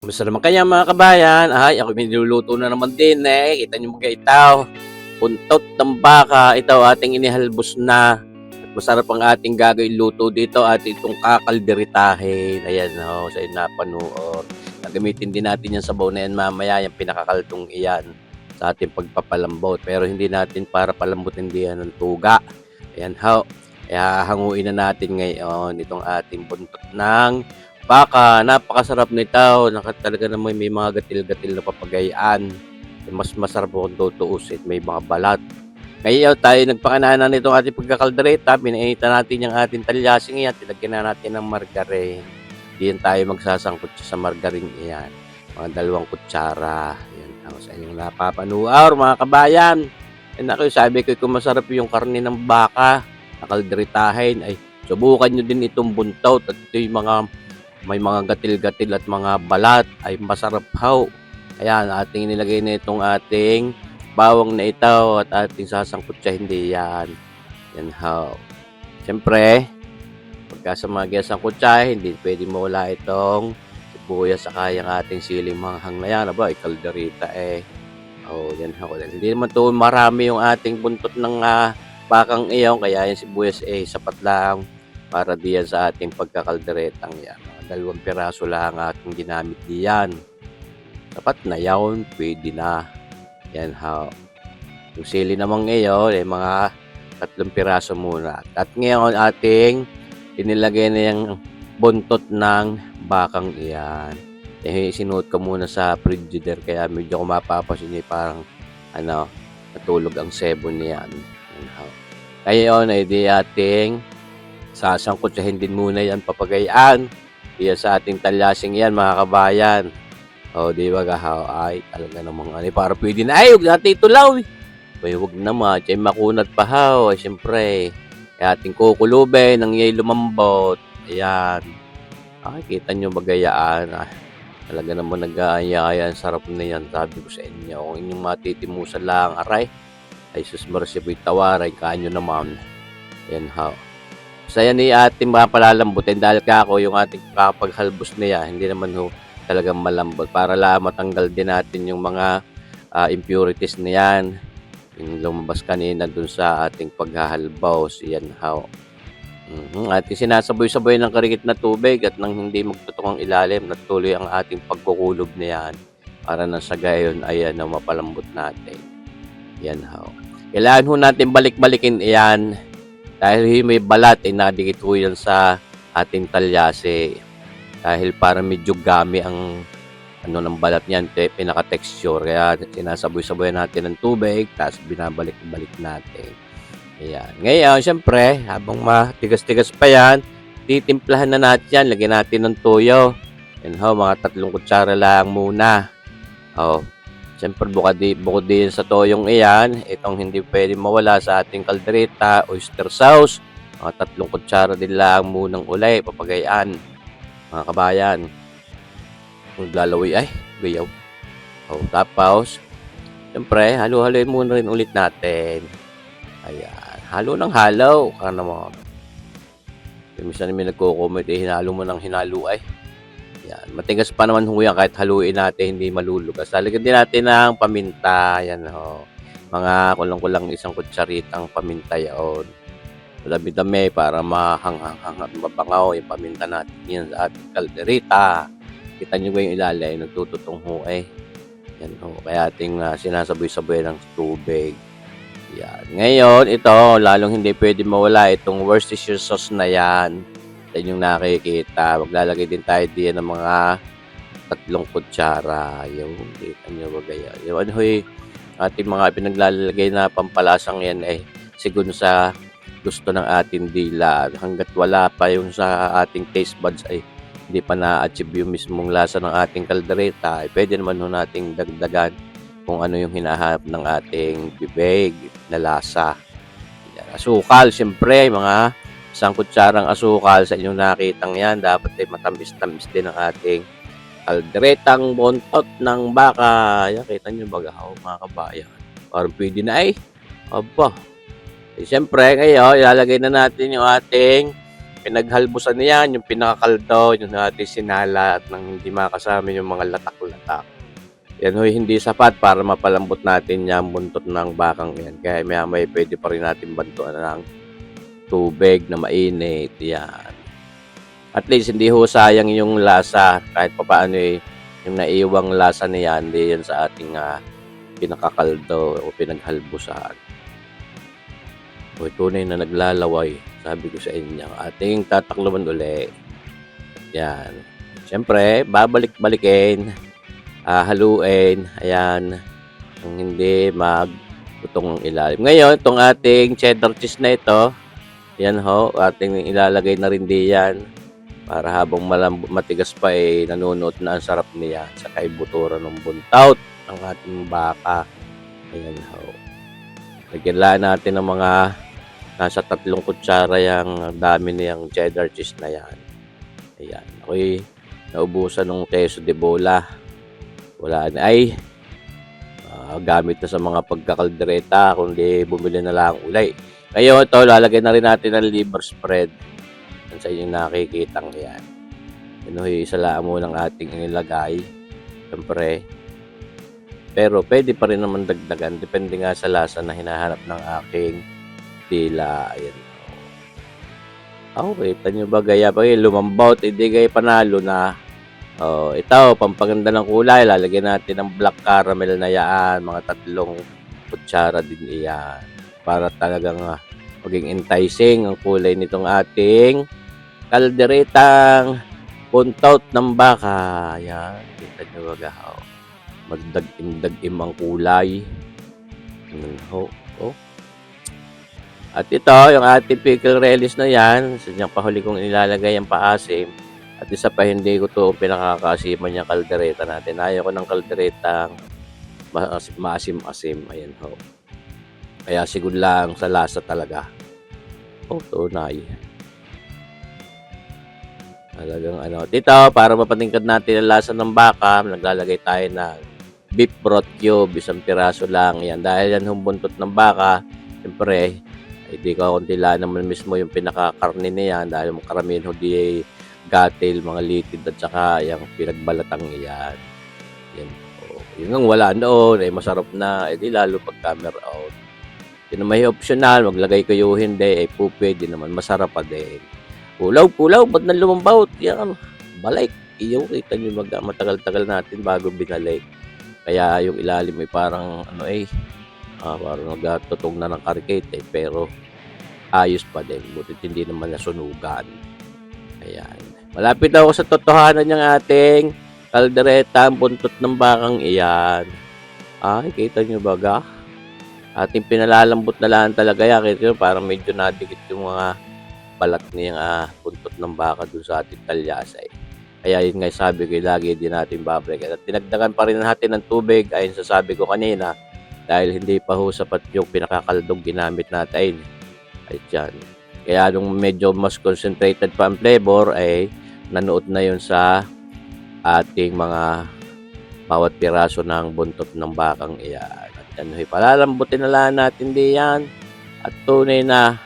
Kumusta naman kaya mga kabayan? Ay, ako may niluluto na naman din eh. Kita nyo mga itaw. Puntot ng baka. Ito ating inihalbos na. At masarap ang ating gagawin luto dito at itong kakalderitahin. Ayan ho, sa inyo napanood. Gagamitin din natin yung sabaw na yan mamaya, yung pinakakaltong iyan sa ating pagpapalambot. Pero hindi natin para palambutin diyan ng tuga. Ayan ho. Kaya hanguin na natin ngayon itong ating buntot ng baka. Napakasarap nito. Talaga naman may mga gatil-gatil na papagayaan. Mas masarap kung tutuusin. May mga balat. Ngayon tayo nagpakananan nitong ating pagkakaldereta. Pinainitan natin yung ating talyasing iyan. Tilagyan na natin ng margarine. Diyan tayo magsasangkot sa margarine iyan. Mga 2 kutsara. Yan ang sa inyong napapanuar mga kabayan. Ako, sabi ko kung masarap yung karne ng baka na kalderetahin ay subukan nyo din itong buntot at ito yung mga may mga gatil-gatil at mga balat ay masarap haw. Ayan, ating nilagay na itong ating bawang na ito at ating sasangkot siya, hindi yan. Yan haw. Siyempre, pagka sa mga ginasangkot siya, hindi pwede mawala itong sibuyas saka yung ating siling manghang na yan. Aba, kalderita eh. Oh, yan haw. Hindi naman ito marami yung ating buntot ng bakang iyon, kaya yung sibuyas eh sapat lang para diyan sa ating pagkakalderetang yan. 2 piraso lang ating ginamit diyan. Sapat na yawn, pwede na. Yan ha. Yung sili namang ngayon, mga 3 piraso muna. At ngayon ating inilagay na yung buntot ng bakang iyan. Sinuot ko muna sa frigidaire kaya medyo kumapapasin niya parang natulog ang sebo niyan. Yan ha. Ngayon ay di ating sasangkotsahin din muna yan papagayaan. Diyan sa ating talyasing yan mga kabayan. O di ba gahaw ay talaga namang para pwede na. Ay huwag natin itulaw. Ay huwag naman. Diyan makunat pa haw. Ay siyempre. Kaya ating kukulubin ng iyay lumambot. Ayan. Ay kita nyo magayaan. Talaga naman nag-aayayan. Sarap na yan. Sabi ko sa inyo. Kung inyong matitimusan lang. Aray. Ay sus marasiboy tawaray. Kanyo naman. Ayan haw. So yan ni ating mga palalambutin dahil kako yung ating kapaghalbos niya hindi naman talagang malambot para lang matanggal din natin yung mga impurities niyan yung lumabas kanina dun sa ating paghahalbos. Yan how ating sinasaboy-saboy ng karikit na tubig at nang hindi magtutok ang ilalim natuloy ang ating pagkukulob niyan para na sa gayon ay mapalambot natin. Yan how kailangan natin balik-balikin iyan. Dahil may balat ay nadikit ho yan sa ating talyase. Dahil parang medyo gami ang ng balat niyan, pinaka-texture. Kaya sinasaboy-saboy natin ng tubig, tapos binabalik-balik natin. Ayan. Ngayon, syempre, habang matigas-tigas pa yan, titimplahan na natin yan. Lagyan natin ng toyo. Yan ho, mga 3 kutsara lang muna. Oh. Siyempre, bukod din sa toyong iyan, itong hindi pwede mawala sa ating kaldereta, oyster sauce. Mga 3 kutsara din lang munang ulay, papagayaan. Mga kabayan. Maglalawi ay, gayaw. O, tapos, siyempre, halo-haloy muna rin ulit natin. Ayan, halo ng halo. Kaya naman, minsan may nagko-comment, hinalo mo ng hinalo ay. Yan, matigas pa naman yan kahit haluin natin hindi malulugas. Lalagyan din natin ng paminta. Yan ho. Mga kulang-kulang 1 kutsaritang paminta yaon. Dami-dami para mahanghang at mabangaw yung paminta natin yan sa ating kaldereta. Kita nyo ba yung ilalim? Nagtututong ho eh. Yan ho. Kaya ating sinasaboy-saboy ng tubig. Yan. Ngayon, ito, lalong hindi pwede mawala itong Worcestershire sauce na yan. Yung nakikita, maglalagay din tayo diyan ng mga 3 kutsara. Yung kita nyo ba gaya. Yung ating mga pinaglalagay na pampalasang yan sigun sa gusto ng ating dila. Hanggat wala pa yung sa ating taste buds ay hindi pa na-achieve yung mismong lasa ng ating kaldereta. Pwede naman nating dagdagan kung ano yung hinahanap ng ating bibig na lasa. Asukal, siyempre, mga 1 kutsarang asukal sa inyong nakitang yan. Dapat ay matamis-tamis din ang ating kalderetang buntot ng baka. Yan, kita nyo bagahaw mga kabayan. Parang pwede na ay. Aba. Siyempre, ngayon, ilalagay na natin yung ating pinaghalbusan niyan, yung pinakakaldo, yung ating sinalat ng hindi makasama yung mga latak-latak. Yan ho'y hindi sapat para mapalambot natin yung buntot ng bakang yan. Kaya maya-maya pwede pa rin natin bantuan ng tubig na mainit. Yan. At least hindi ho sayang yung lasa kahit papaano yung naiwang lasa niya hindi yan sa ating pinakakaldo o pinaghalbusan. O tunay na naglalaway, sabi ko sa inyo. Ating tatakluban uli. Yan. Siyempre, babalik-balikin. Haluin, ayan, ang hindi magtutong ang ilalim. Ngayon, itong ating cheddar cheese na ito, yan ho, ating ilalagay na rin diyan para habang matigas pa nanunuot na ang sarap niya sa kaibuturan ng buntout ng ating baka. Ayan ho. Lagyan lang natin ng mga nasa 3 kutsara yung dami niyang cheddar cheese na yan. Ayan, ako'y naubusan ng queso de bola. Wala na gamit na sa mga pagkakaldereta kundi bumili na lang ulay. Ngayon ito lalagyan na rin natin ng liver spread. Yan sa inyong nakikitang yan. Ano isa lang mo ng ating inilagay. Siyempre. Pero pwede pa rin naman dagdagan. Depende nga sa lasa na hinahanap ng aking tila. Ayan. Okay, kita nyo ba gaya pa lumambot. Hindi kayo panalo na. Ito, pampaganda ng kulay, lalagyan natin ng black caramel na yan, mga 3 kutsara din iyan. Para talagang maging enticing ang kulay nitong ating kalderetang buntot ng baka. Yan, kita nyo ba magdag-im ang kulay. At ito, yung ating pickle relish na yan, sa pahuli kong ilalagay ang paasim. At isa pa hindi ko ito pinakakasiman yung kaldereta natin. Ayaw ko ng kalderetang maasim-asim. Ayan ho. Kaya siguro lang sa lasa talaga. Tunay. Talagang Dito, para mapatingkad natin ang lasa ng baka, naglalagay tayo ng beef broth cube. Isang piraso lang. Yan. Dahil yan yung buntot ng baka, siyempre, hindi ko kunti lang naman mismo yung pinakakarne niya. Dahil karamihan hindi gatil, mga litid at saka yung pinagbalatang iyan. Yan po. Yun ang wala noon, masarap na, di lalo pag camera out. Yun may optional, maglagay kayo hindi, po pwede naman, masarap pa din. Pulaw, ba't na lumambawt? Yan, balik. Iyo, kita nyo matagal-tagal natin bago binalik. Kaya yung ilalim parang parang nagtutog na ng karikate pero ayos pa din, butit hindi naman nasunugan. Ayan. Malapit ako sa totohanan ng ating kaldereta, buntot ng bakang iyan. Kita nyo ba ating pinalalambot na lang talaga yan. Kita nyo, parang medyo nadikit yung mga balat niyang buntot ng baka dun sa ating talyasay. Kaya yun nga sabi ko, lagi din natin babalik. At tinagdagan pa rin natin ng tubig, ayon sa sabi ko kanina, dahil hindi pa ho sapat yung pinakakaldong ginamit natin. Ay dyan. Kaya nung medyo mas concentrated pa ang flavor nanuot na yun sa ating mga bawat piraso ng buntot ng bakang iyan. At yan, palalambutin na lang natin diyan. At tunay na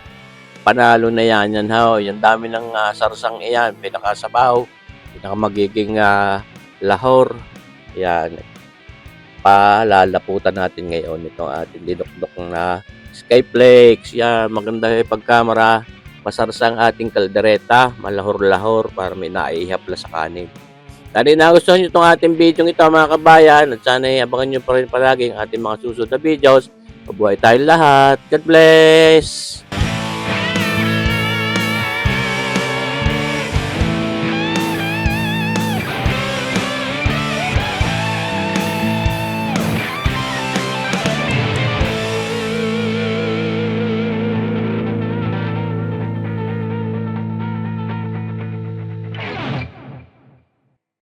panalo na yan. Yung dami ng sarsang iyan, pinakasabaw, pinakamagiging lahor. Yan. Palalaputan natin ngayon itong ating dinukdok na skyflakes. Yan, maganda yung pagkamera. Masarsang ating kaldereta, malahor-lahor para may naihap na sa kanin. Sana nagustuhan nyo itong ating video ito mga kabayan at sana abangan nyo pa rin palagi ang ating mga susunod na videos. Mabuhay tayong lahat. God bless!